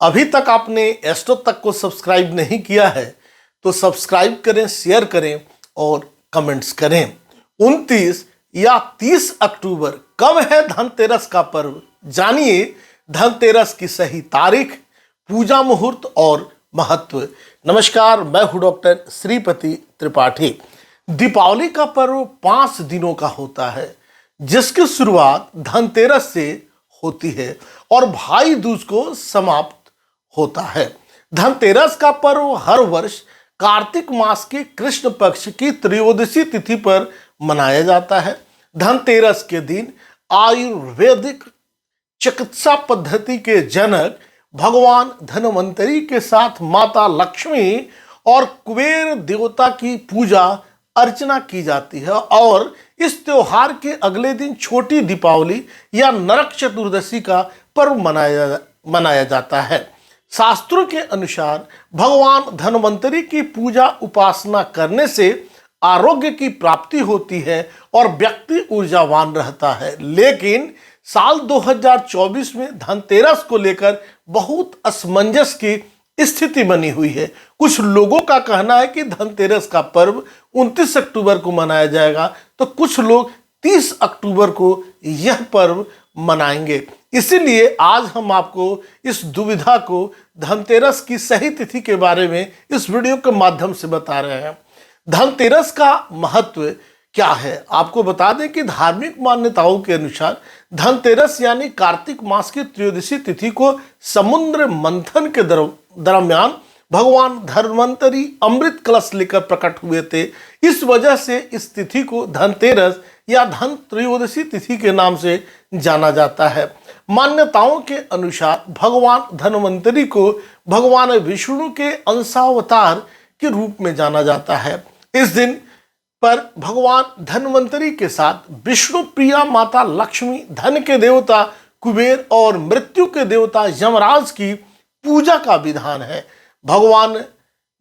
अभी तक आपने एस्ट्रो तक को सब्सक्राइब नहीं किया है तो सब्सक्राइब करें, शेयर करें और कमेंट्स करें। 29 या 30 अक्टूबर कब है धनतेरस का पर्व? जानिए धनतेरस की सही तारीख, पूजा मुहूर्त और महत्व। नमस्कार, मैं हूं डॉक्टर श्रीपति त्रिपाठी। दीपावली का पर्व 5 दिनों का होता है, जिसकी शुरुआत धनतेरस से होती है और भाई दूज को समाप्त होता है। धनतेरस का पर्व हर वर्ष कार्तिक मास के कृष्ण पक्ष की त्रयोदशी तिथि पर मनाया जाता है। धनतेरस के दिन आयुर्वेदिक चिकित्सा पद्धति के जनक भगवान धन्वंतरी के साथ माता लक्ष्मी और कुबेर देवता की पूजा अर्चना की जाती है और इस त्योहार के अगले दिन छोटी दीपावली या नरक चतुर्दशी का पर्व मनाया जाता है। शास्त्रों के अनुसार भगवान धन्वंतरी की पूजा उपासना करने से आरोग्य की प्राप्ति होती है और व्यक्ति ऊर्जावान रहता है। लेकिन साल 2024 में धनतेरस को लेकर बहुत असमंजस की स्थिति बनी हुई है। कुछ लोगों का कहना है कि धनतेरस का पर्व 29 अक्टूबर को मनाया जाएगा, तो कुछ लोग 30 अक्टूबर को यह पर्व मनाएंगे। इसीलिए आज हम आपको इस दुविधा को धनतेरस की सही तिथि के बारे में इस वीडियो के माध्यम से बता रहे हैं। धनतेरस का महत्व क्या है? आपको बता दें कि धार्मिक मान्यताओं के अनुसार धनतेरस यानी कार्तिक मास की त्रयोदशी तिथि को समुद्र मंथन के दरमियान भगवान धन्वंतरी अमृत कलश लेकर प्रकट हुए थे। इस वजह से इस तिथि को धनतेरस या धन त्रयोदशी तिथि के नाम से जाना जाता है। मान्यताओं के अनुसार भगवान धन्वंतरी को भगवान विष्णु के अंशावतार के रूप में जाना जाता है। इस दिन पर भगवान धन्वंतरी के साथ विष्णु प्रिया माता लक्ष्मी, धन के देवता कुबेर और मृत्यु के देवता यमराज की पूजा का विधान है। भगवान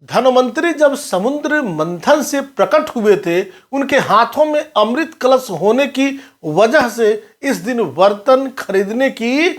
धन्वंतरी जब समुद्र मंथन से प्रकट हुए थे, उनके हाथों में अमृत कलश होने की वजह से इस दिन बर्तन खरीदने की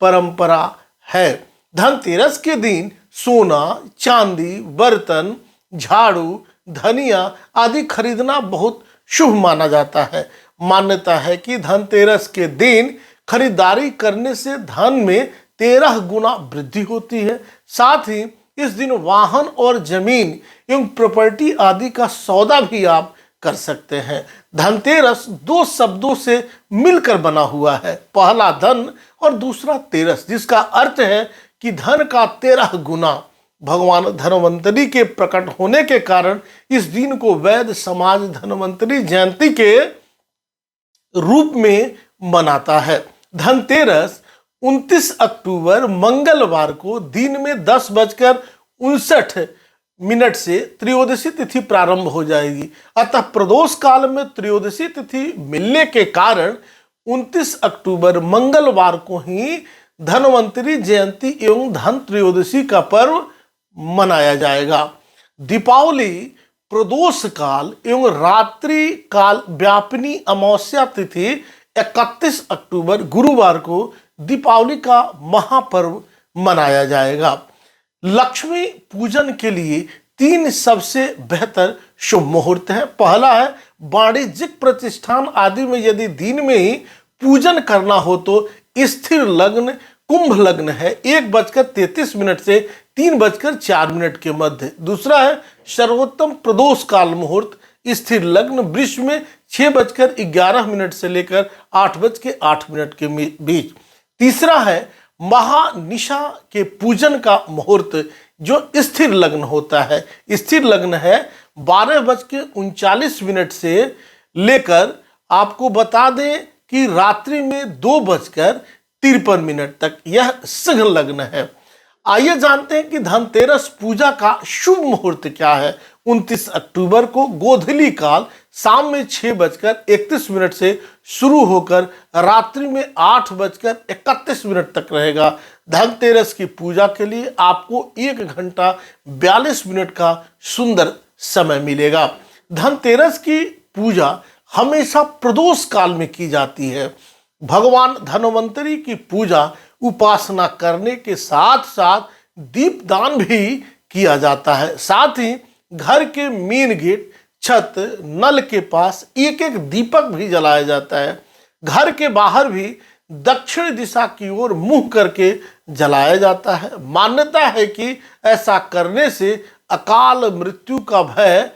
परंपरा है। धनतेरस के दिन सोना, चांदी, बर्तन, झाड़ू, धनिया आदि खरीदना बहुत शुभ माना जाता है। मान्यता है कि धनतेरस के दिन खरीदारी करने से धन में 13 गुना वृद्धि होती है। साथ ही इस दिन वाहन और जमीन एवं प्रॉपर्टी आदि का सौदा भी आप कर सकते हैं। धनतेरस 2 शब्दों से मिलकर बना हुआ है, पहला धन और दूसरा तेरस, जिसका अर्थ है कि धन का 13 गुना। भगवान धन्वंतरी के प्रकट होने के कारण इस दिन को वैद्य समाज धन्वंतरी जयंती के रूप में मनाता है। धनतेरस 29 अक्टूबर मंगलवार को दिन में 10:59 से त्रयोदशी तिथि प्रारंभ हो जाएगी। अतः प्रदोष काल में त्रयोदशी तिथि मिलने के कारण 29 अक्टूबर मंगलवार को ही धन्वंतरी जयंती एवं धन त्रयोदशी का पर्व मनाया जाएगा। दीपावली प्रदोष काल एवं रात्रि काल व्यापिनी अमावस्या तिथि 31 अक्टूबर गुरुवार को दीपावली का महापर्व मनाया जाएगा। लक्ष्मी पूजन के लिए 3 सबसे बेहतर शुभ मुहूर्त हैं। पहला है वाणिज्यिक प्रतिष्ठान आदि में यदि दिन में ही पूजन करना हो तो स्थिर लग्न कुंभ लग्न है 1:33 से 3:04 के मध्य। दूसरा है सर्वोत्तम प्रदोष काल मुहूर्त स्थिर लग्न वृष में 6:11 से लेकर 8:08 के बीच। तीसरा है महानिशा के पूजन का मुहूर्त जो स्थिर लग्न होता है। स्थिर लग्न है 12:39 से लेकर आपको बता दें कि रात्रि में 2:53 तक यह सिंह लग्न है। आइए जानते हैं कि धनतेरस पूजा का शुभ मुहूर्त क्या है। 29 अक्टूबर को गोधूली काल शाम में 6:31 से शुरू होकर रात्रि में 8:31 तक रहेगा। धनतेरस की पूजा के लिए आपको 1:42 का सुंदर समय मिलेगा। धनतेरस की पूजा हमेशा प्रदोष काल में की जाती है। भगवान धन्वंतरी की पूजा उपासना करने के साथ साथ दीपदान भी किया जाता है। साथ ही घर के मेन गेट, छत, नल के पास एक एक दीपक भी जलाया जाता है। घर के बाहर भी दक्षिण दिशा की ओर मुंह करके जलाया जाता है। मान्यता है कि ऐसा करने से अकाल मृत्यु का भय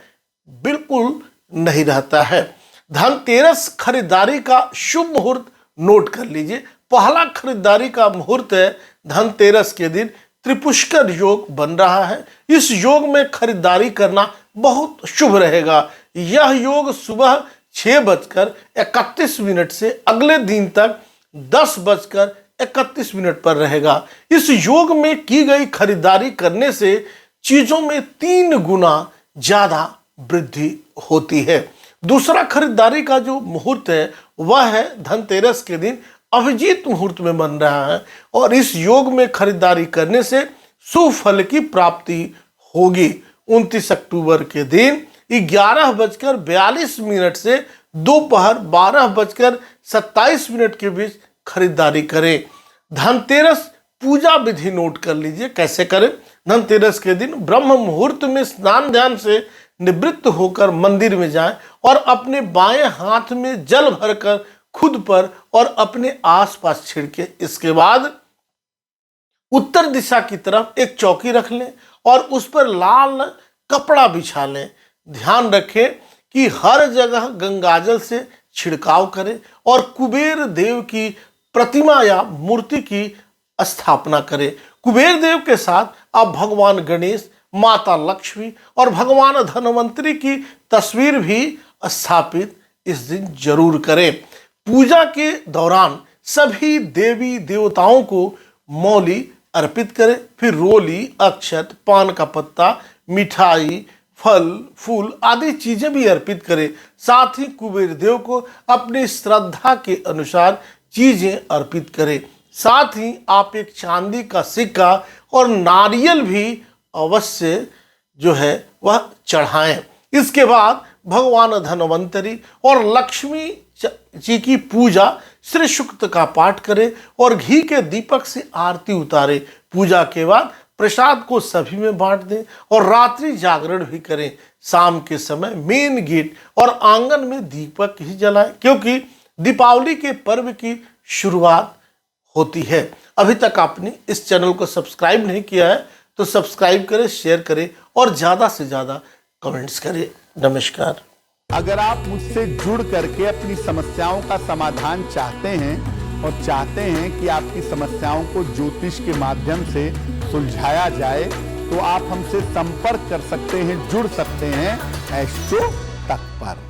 बिल्कुल नहीं रहता है। धनतेरस खरीदारी का शुभ मुहूर्त नोट कर लीजिए। पहला खरीदारी का मुहूर्त है धनतेरस के दिन त्रिपुष्कर योग बन रहा है। इस योग में खरीदारी करना बहुत शुभ रहेगा। यह योग सुबह 6:31 से अगले दिन तक 10:31 पर रहेगा। इस योग में की गई खरीदारी करने से चीजों में 3 गुना ज्यादा वृद्धि होती है। दूसरा खरीदारी का जो मुहूर्त है वह है धनतेरस के दिन अभिजीत मुहूर्त में बन रहा है और इस योग में खरीदारी करने से शुभ फल की प्राप्ति होगी। 29 अक्टूबर के दिन 11:42 से दोपहर 12:27 के बीच खरीदारी करें। धनतेरस पूजा विधि नोट कर लीजिए कैसे करें। धनतेरस के दिन ब्रह्म मुहूर्त में स्नान ध्यान से निवृत्त होकर मंदिर में जाएं और अपने बाएं हाथ में जल भरकर खुद पर और अपने आसपास छिड़के। इसके बाद उत्तर दिशा की तरफ एक चौकी रख लें और उस पर लाल कपड़ा बिछा लें। ध्यान रखें कि हर जगह गंगाजल से छिड़काव करें और कुबेर देव की प्रतिमा या मूर्ति की स्थापना करें। कुबेर देव के साथ आप भगवान गणेश, माता लक्ष्मी और भगवान धन्वंतरी की तस्वीर भी स्थापित इस दिन जरूर करें। पूजा के दौरान सभी देवी देवताओं को मौली अर्पित करें। फिर रोली, अक्षत, पान का पत्ता, मिठाई, फल, फूल आदि चीजें भी अर्पित करें। साथ ही कुबेर देव को अपनी श्रद्धा के अनुसार चीजें अर्पित करें। साथ ही आप एक चांदी का सिक्का और नारियल भी अवश्य जो है वह चढ़ाएं। इसके बाद भगवान धन्वंतरी और लक्ष्मी जी की पूजा श्री सूक्त का पाठ करें और घी के दीपक से आरती उतारें। पूजा के बाद प्रसाद को सभी में बांट दें और रात्रि जागरण भी करें। शाम के समय मेन गेट और आंगन में दीपक ही जलाएं क्योंकि दीपावली के पर्व की शुरुआत होती है। अभी तक आपने इस चैनल को सब्सक्राइब नहीं किया है तो सब्सक्राइब करें, शेयर करें और ज़्यादा से ज़्यादा कमेंट्स करें। नमस्कार। अगर आप मुझसे जुड़ करके अपनी समस्याओं का समाधान चाहते हैं और चाहते हैं कि आपकी समस्याओं को ज्योतिष के माध्यम से सुलझाया जाए तो आप हमसे संपर्क कर सकते हैं, जुड़ सकते हैं एस्ट्रो तक पर।